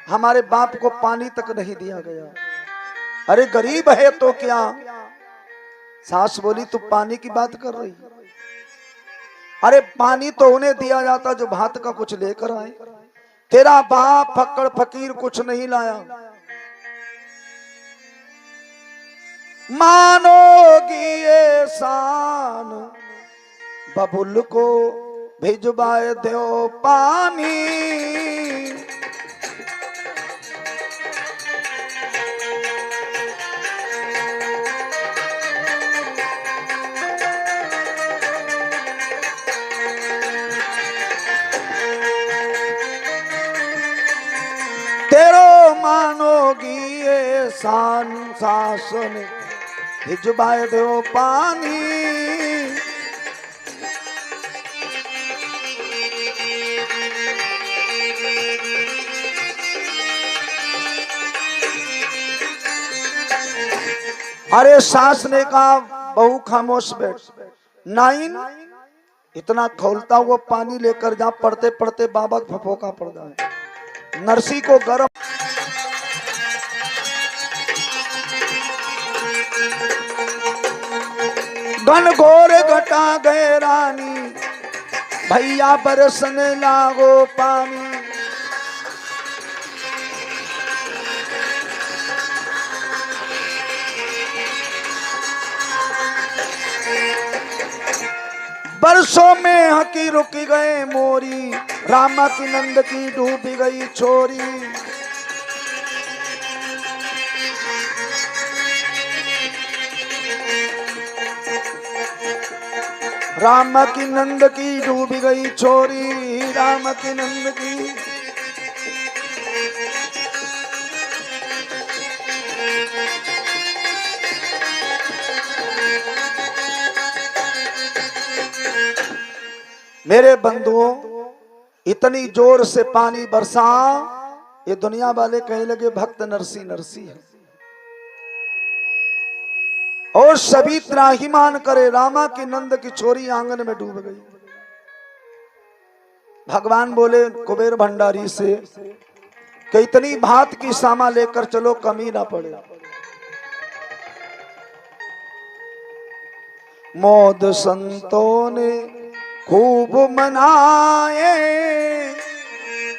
हमारे बाप को पानी तक नहीं दिया गया। अरे गरीब है तो क्या? सास बोली, तू पानी की बात कर रही? अरे पानी तो उन्हें दिया जाता जो भात का कुछ लेकर आए। तेरा बाप फक्कड़ फकीर कुछ नहीं लाया। मानोगी एहसान, बबुल को भिजवाए दो पानी। तेरो मानोगी एहसान, सास ने भिजवाए दो पानी। अरे सास ने कहा, बहू खामोश बैठ। नाइन इतना खौलता हुआ पानी लेकर जा, पढ़ते पढ़ते बाबा फफोका पड़ जाए। नरसी को गरम घन घोर घटा गए रानी, भैया बरसने लागो पानी। बरसों में हकी रुक गए मोरी, रामा की नंद की डूब गई छोरी। रामा की नंद की डूब गई छोरी, रामा की नंद की। मेरे बंधुओं, इतनी जोर से पानी बरसा, ये दुनिया वाले कहने लगे भक्त नरसी नरसी है। और सभी त्राहिमाम करे, रामा की नंद की छोरी आंगन में डूब गई। भगवान बोले कुबेर भंडारी से कि इतनी भात की सामा लेकर चलो, कमी ना पड़े। मोद संतों ने खूब मनाए,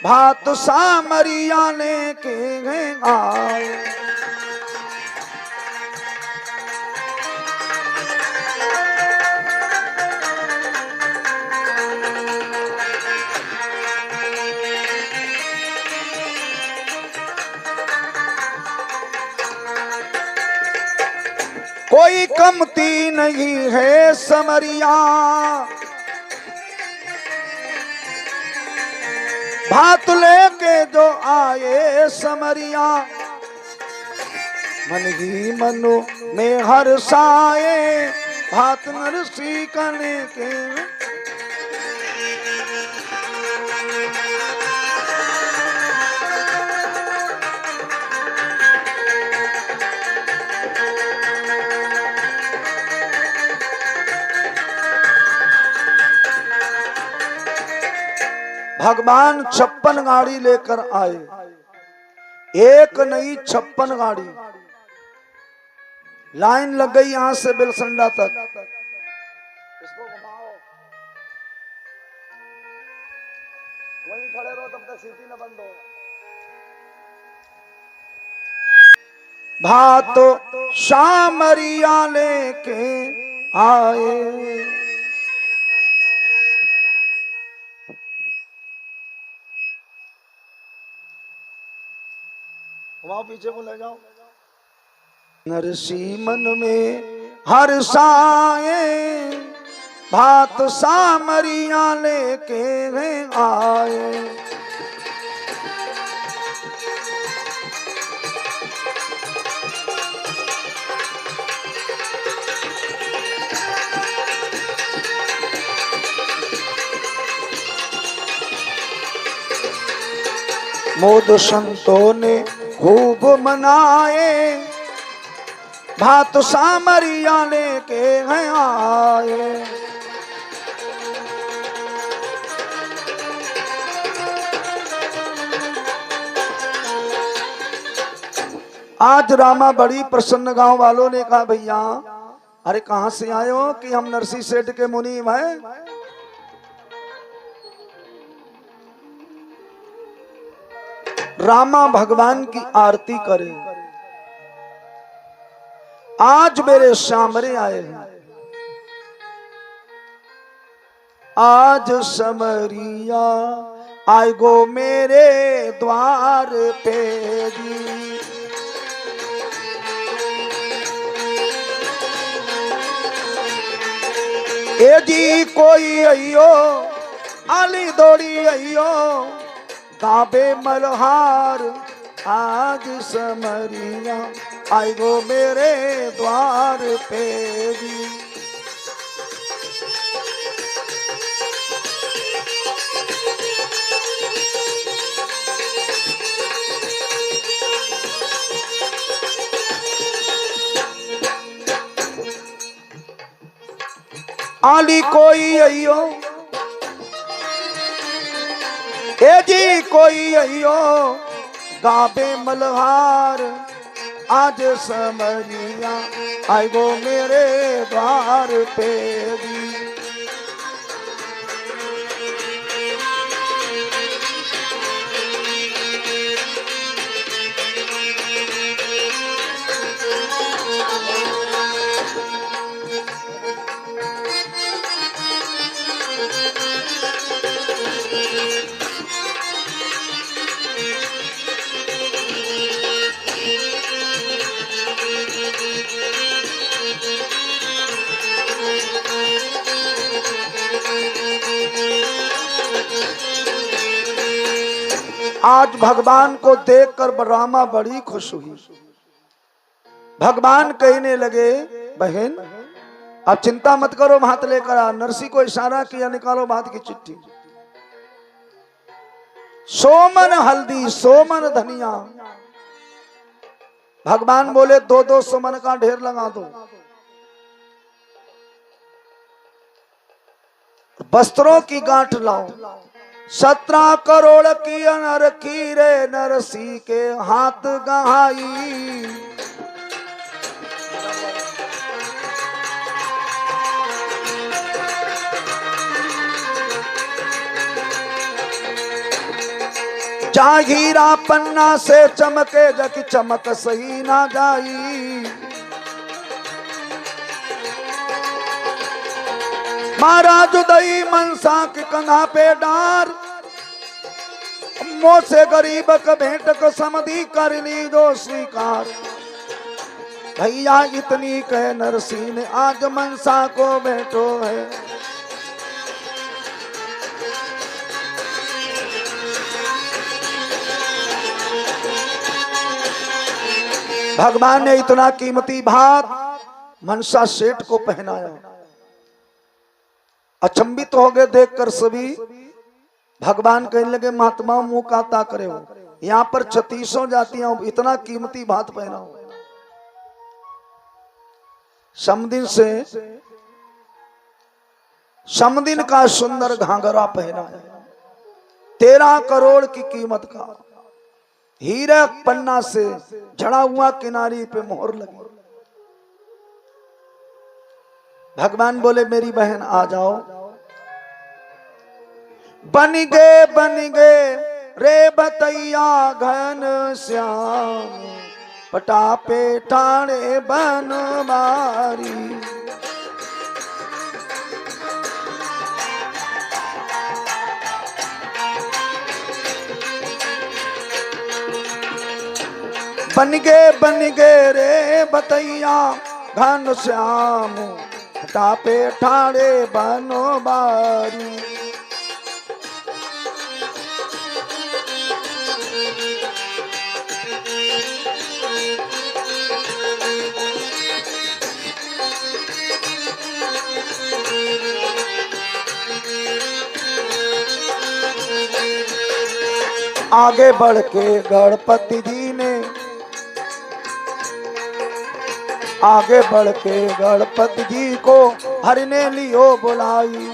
भात सामरिया ने के आए। कोई कमती नहीं है समरिया, भात लेके जो आए समरिया, मन ही मनो में हर्षाए, भात नरसी कने के। भगवान 56 गाड़ी लेकर आए, एक नहीं 56 गाड़ी। लाइन लग गई यहां से बिलसंडा तक। इसको घुमाओ, वहीं खड़े रहो तब तक सीटी न बंद हो। भात सामरिया लेके आए, वहां पीछे को ले जाओ। नरसी मन में हर्षाए, भात सामरिया लेके आए। मोद संतों ने खूब मनाए, भात सामरिया लेके आए। आज रामा बड़ी प्रसन्न गांव वालों ने कहा, भैया अरे कहां से आए हो? कि हम नरसी सेठ के मुनीम हैं। रामा भगवान की आरती करे, आज मेरे सामने आए हैं। आज समरिया आए गो मेरे द्वार पे जी, ए जी कोई अयो आली दौड़ी अयो, गाबे मल्हार आज समरिया आई गो मेरे द्वार पे भी। आली कोई अयो, ए जी कोई अयो, गाबे मल्हार आज समरिया आई गो मेरे द्वार पे भी। आज भगवान को देखकर रामा बड़ी खुश हुई। भगवान कहने लगे, बहन अब चिंता मत करो, भात लेकर आ। नरसी को इशारा किया, निकालो भात की चिट्ठी। सोमन हल्दी, सोमन धनिया। भगवान बोले 2-2 सोमन का ढेर लगा दो। वस्त्रों की गांठ लाओ। 17 करोड़ की अनर की रे नरसी के हाथ गहाई। जागीरा पन्ना से चमके जग चमक सही ना जाई। महाराज दई मनसा के कंधा पे डार, मोह से गरीब क भेंट को समधी कर ली जो स्वीकार। भैया इतनी कह नरसी ने आज मनसा को बैठो है। भगवान ने इतना कीमती भात मनसा सेठ को पहनाया। अचंभित हो गए देखकर सभी। भगवान कहने लगे महात्मा मुंह का ताक रहे हो, यहाँ पर 36 जातियां, इतना कीमती भात पहना हो। समदिन का सुंदर घाघरा पहना है, 13 करोड़ की कीमत का, हीरे पन्ना से जड़ा हुआ किनारी पे मोहर लगी। भगवान बोले मेरी बहन आ जाओ। बन गे रे बतैया घन श्याम, पटापे ठाणे बनवारी। बन गे रे बतैया घन श्याम, पटापे ठाणे बनवारी। आगे बढ़ के गणपति जी ने, आगे बढ़ के गणपति जी को हरि ने लियो बुलाई।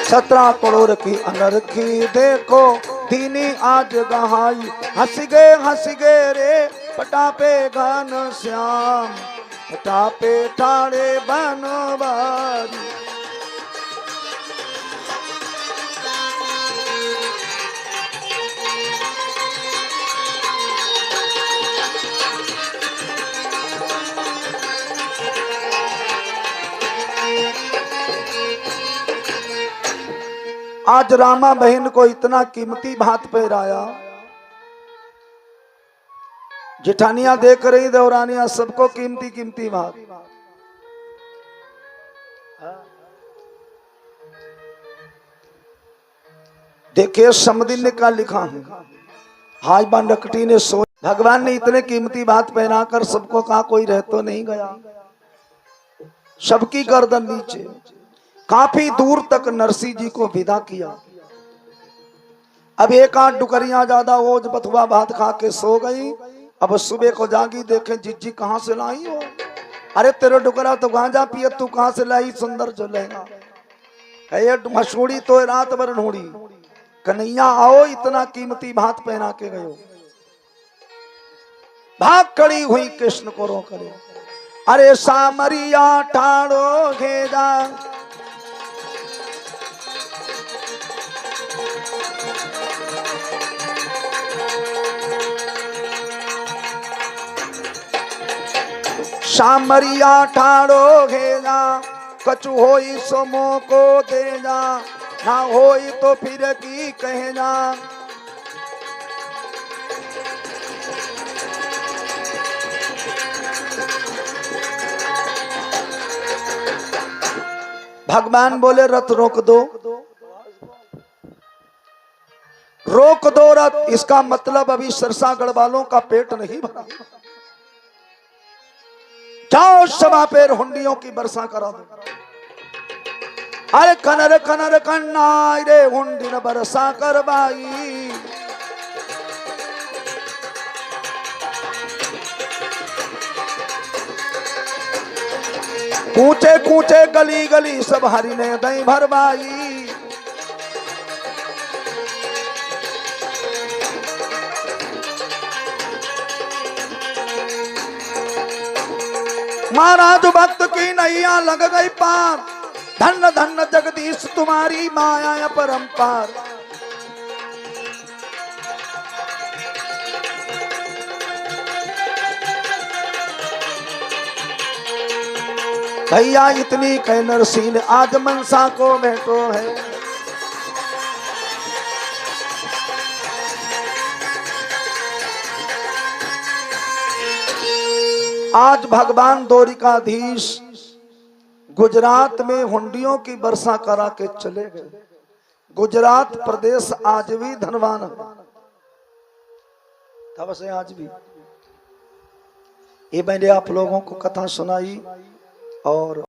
17 करोड़ की अनरखी देखो दीनी आज गहाई। हंस गए रे पटापे घन श्याम, पटापे ठाणे बनवारी। आज रामा बहन को इतना कीमती भात पहराया। जेठानियां देख रही, देवरानियां, सबको कीमती कीमती भात। देखिए समदिन का लिखा है, हाजबा नकटी ने सोच। भगवान ने इतने कीमती भात पहनाकर सबको कहा कोई रह तो नहीं गया। सबकी गर्दन नीचे। काफी दूर तक नरसिंह जी को विदा किया। अब 1-8 डुकरियां ज्यादा ओज बथुआ भात खा के सो गई। अब सुबह को जागी, देखे जिज्जी कहां से लाई हो। अरे तेरे डुकरा तो गांजा पिए, तू कहां से लाई सुंदर जो लेगा। ये मशहूरी तो रात भर ढूंढी, कन्हैया आओ इतना कीमती भात पहना के गयो। भाग खड़ी हुई कृष्ण को रो करे, अरे सामरिया ठाड़ो घेजा। सामरिया ठाड़ो घेजा, कछु होई सो मोह को दे जा, ना होई तो फिर की कहे जा। भगवान बोले रथ रोक दो, रोक दो रथ। इसका मतलब अभी सरसागढ़ वालों का पेट नहीं भरा। जाओ सभा पे हुंडियों की वर्षा करा दो। अरे कनर कनर कन्नाई रे हुंडी न वर्षा करवाई। कूचे कूचे गली गली सब हरि ने दई भरवाई। महाराज भक्त की नैया लग गई पार, धन धन जगदीश तुम्हारी माया परंपार। भैया इतनी कह नरसीन आज मनसा को बैठो है। आज भगवान द्वारिकाधीश गुजरात में हुंडियों की वर्षा करा के चले गए। गुजरात प्रदेश आज भी धनवान है, तब से आज भी। ये मैंने आप लोगों को कथा सुनाई और